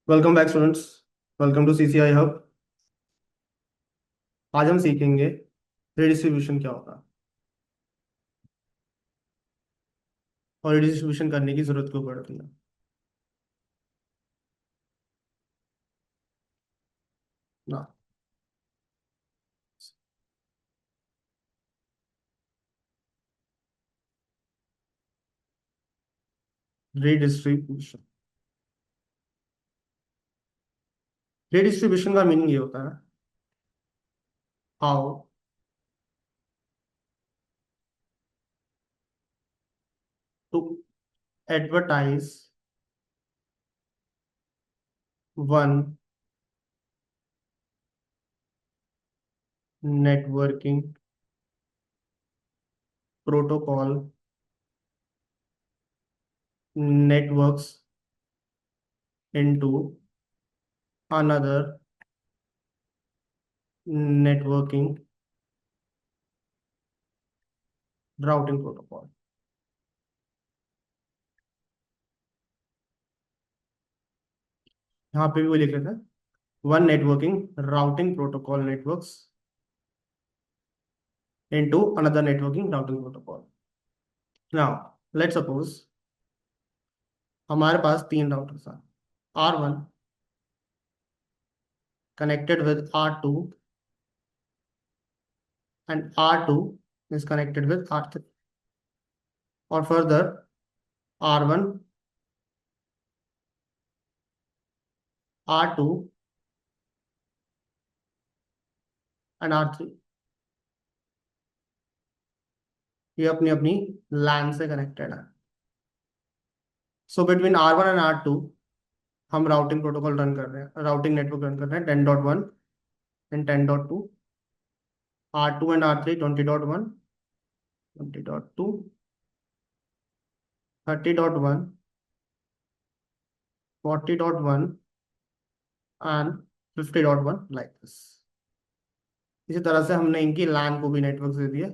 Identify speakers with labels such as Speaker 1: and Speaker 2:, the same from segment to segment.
Speaker 1: Welcome back students. Welcome to CCI hub. आज हम सीखेंगे रिडिस्ट्रीब्यूशन क्या होता है और रिडिस्ट्रीब्यूशन करने की जरूरत क्यों पड़ती है। ना, रिडिस्ट्रीब्यूशन रिडिस्ट्रीब्यूशन का मीनिंग ये होता है how to advertise one networking protocol networks into another networking routing protocol. यहाँ पे भी वो लिख लेते हैं one networking routing protocol networks into another networking routing protocol. Now, let's suppose हमारे पास तीन राउटर्स हैं। R1 connected with R2 and R2 is connected with R3 और further R1 R2 and R3 ये अपनी अपनी LAN से कनेक्टेड है। So between R1 and R2 हम राउटिंग प्रोटोकॉल रन कर रहे हैं, राउटिंग नेटवर्क रन कर रहे हैं 10.1 and 10.2। R2 and R3 20.1 20.2 30.1 40.1 and 50.1 like this. इसी तरह से हमने इनकी लैन को भी नेटवर्क दे दिए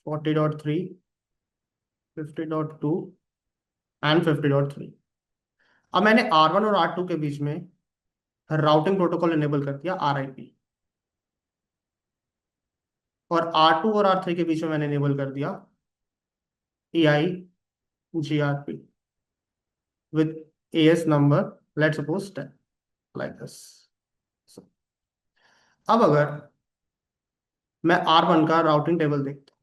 Speaker 1: 40.3 50.2 एंड 50.3। अब मैंने R1 और R2 के बीच में राउटिंग प्रोटोकॉल इनेबल कर दिया RIP और R2 और R3 के बीच में मैंने इनेबल कर दिया EIGRP with AS number let's suppose 10 like this। So, अब अगर मैं R1 का राउटिंग टेबल देखता हूँ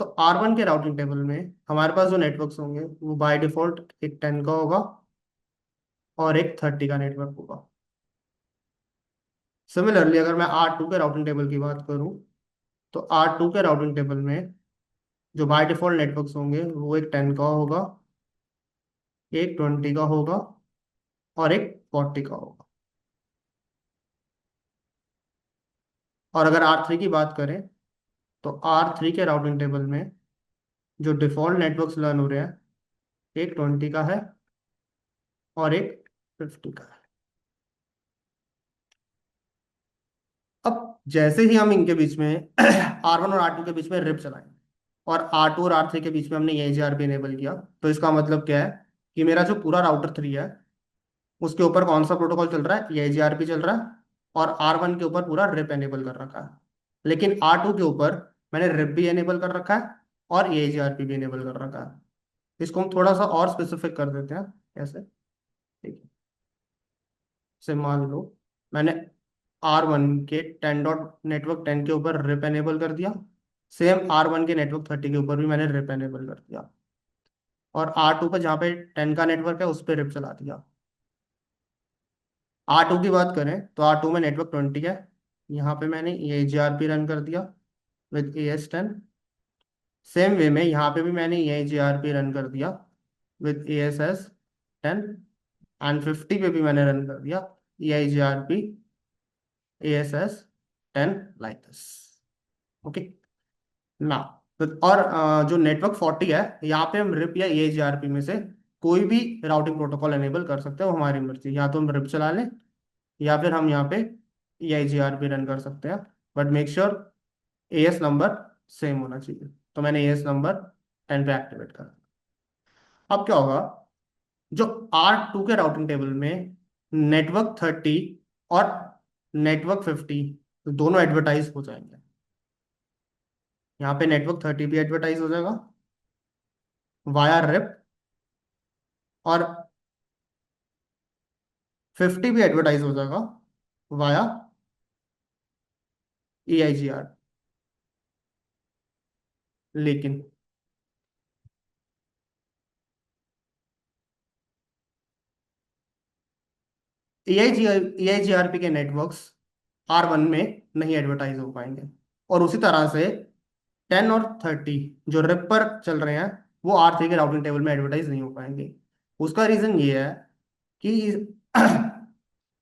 Speaker 1: तो R1 के राउटिंग टेबल में हमारे पास जो नेटवर्क्स होंगे वो बाय डिफॉल्ट एक 10 का होगा और एक 30 का नेटवर्क होगा। सिमिलरली अगर मैं R2 के राउटिंग टेबल की बात करूं तो R2 के राउटिंग टेबल में जो बाय डिफॉल्ट नेटवर्क्स होंगे वो एक 10 का होगा, एक 20 का होगा और एक 40 का होगा। और अगर R3 की बात करें तो R3 के राउटिंग टेबल में जो डिफॉल्ट नेटवर्क्स लर्न हो रहे हैं एक 20 का है और एक 50 का है। अब जैसे ही हम इनके बीच में R1 और R2 के बीच में रिप चलाएंगे और R2 और R3 के बीच में हमने AGRP इनेबल किया तो इसका मतलब क्या है कि मेरा जो पूरा राउटर 3 है उसके ऊपर कौन सा प्रोटोकॉल चल रहा है, AGRP चल रहा है और R1 के ऊपर पूरा रिप एनेबल कर रखा है। लेकिन R2 के ऊपर मैंने रिप भी एनेबल कर रखा है और AGRP भी एनेबल कर रखा है। इसको हम थोड़ा सा और स्पेसिफिक कर देते हैं। कैसे? ठीक है, से मान लो मैंने R1 के 10 डॉट नेटवर्क 10 के ऊपर रिप एनेबल कर दिया, सेम R1 के नेटवर्क 30 के ऊपर भी मैंने रिप एनेबल कर दिया और R2 पर जहाँ पे 10 का नेटवर्क है उस पर रिप चला दिया। R2 की बात करें तो R2 में नेटवर्क 20 है, यहाँ पे मैंने AGRP रन कर दिया विद AS10। सेम वे में यहाँ पे भी मैंने AGRP रन कर दिया विद ASS10 एंड 50 पे भी मैंने रन कर दिया EIGRP ASS10 like this. Okay ना, और जो नेटवर्क 40 है यहाँ पे हम रिप या AGRP में से कोई भी राउटिंग प्रोटोकॉल एनेबल कर सकते हैं, वो हमारी मर्जी। या तो हम रिप चला लें या फिर हम यहाँ पे EIGRP रन कर सकते हैं, but make sure AS number same होना चाहिए। तो मैंने AS नंबर 10 पे एक्टिवेट करा। अब क्या होगा, जो R2 के राउटिंग टेबल में नेटवर्क 30 और नेटवर्क 50 दोनों एडवर्टाइज हो जाएंगे। यहाँ पे नेटवर्क 30 भी एडवर्टाइज हो जाएगा वाया रिप, और 50 भी एडवर्टाइज हो जाएगा वाया EIGR। लेकिन EIGRP के नेटवर्क्स R1 में नहीं एडवर्टाइज हो पाएंगे, और उसी तरह से 10 और 30 जो रिप पर चल रहे हैं वो R3 के राउटिंग टेबल में एडवर्टाइज नहीं हो पाएंगे। उसका रीजन ये है कि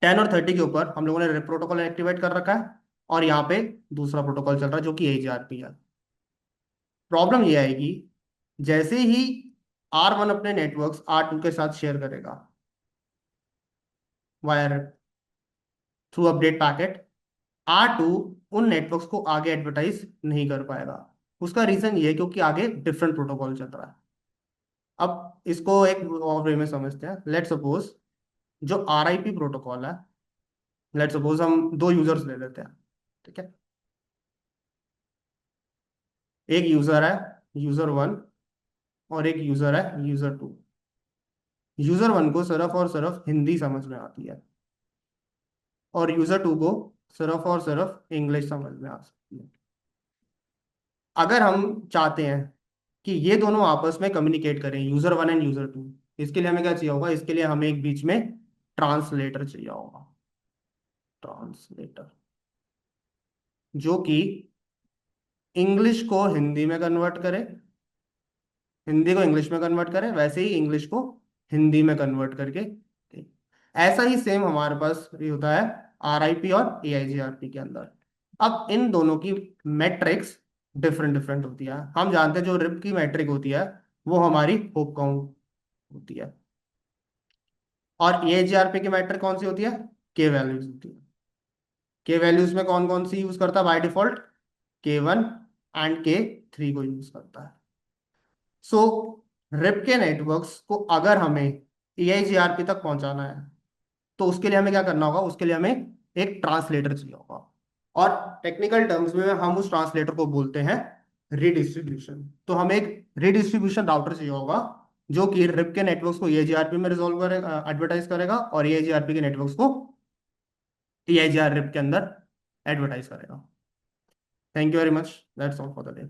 Speaker 1: 10 और 30 के ऊपर हम लोगों ने रिप प्रोटोकॉल एक्टिवेट कर रखा है, और यहाँ पे दूसरा प्रोटोकॉल चल रहा है जो कि AGRP है। प्रॉब्लम ये आएगी, जैसे ही R1 अपने नेटवर्क्स R2 के साथ शेयर करेगा wire through update packet, R2 उन नेटवर्क्स को आगे एडवर्टाइज नहीं कर पाएगा। उसका रीजन ये है क्योंकि आगे डिफरेंट प्रोटोकॉल चल रहा है। अब इसको एक और वे में समझते हैं। लेट सपोज जो RIP प्रोटोकॉल है, लेट सपोज हम दो यूजर्स ले लेते हैं, ठीक है। एक यूजर है यूजर 1, और एक यूजर है यूजर 2। यूजर 1 को सिर्फ और सिर्फ हिंदी समझ में आती है, और यूजर 2 को सिर्फ और सिर्फ इंग्लिश समझ में आ सकती है। अगर हम चाहते हैं कि ये दोनों आपस में कम्युनिकेट करें, यूजर 1 एंड यूजर 2, इसके लिए हमें क्या चाहिए होगा, इसके लिए हमें एक बीच में ट्रांसलेटर चाहिए होगा। ट्रांसलेटर जो कि इंग्लिश को हिंदी में कन्वर्ट करे, हिंदी को इंग्लिश में कन्वर्ट करे, वैसे ही इंग्लिश को हिंदी में कन्वर्ट करके दे। ऐसा ही सेम हमारे पास ये होता है RIP और AIGRP के अंदर। अब इन दोनों की मैट्रिक्स डिफरेंट डिफरेंट होती है। हम जानते हैं जो रिप की मैट्रिक होती है वो हमारी होप काउंट होती है, और AIGRP की मैट्रिक कौन सी होती है, के वैल्यूज होती है। के वैल्यूज में कौन कौन सी यूज करता है by default, K1 and K3 को यूज करता है। सो रिप के नेटवर्क्स को अगर हमें EIGRP तक पहुंचाना है तो उसके लिए हमें क्या करना होगा, उसके लिए हमें एक ट्रांसलेटर चाहिए होगा, और टेक्निकल टर्म्स में हम उस ट्रांसलेटर को बोलते हैं रिडिस्ट्रीब्यूशन। तो हमें एक रिडिस्ट्रीब्यूशन राउटर चाहिए होगा जो कि रिप के नेटवर्क्स को EIGRP में रिजोल्व करेगा, एडवर्टाइज करेगा, और EIGRP के नेटवर्क्स को EIGR रिप के अंदर एडवर्टाइज करेगा। Thank you very much, that's all for the day.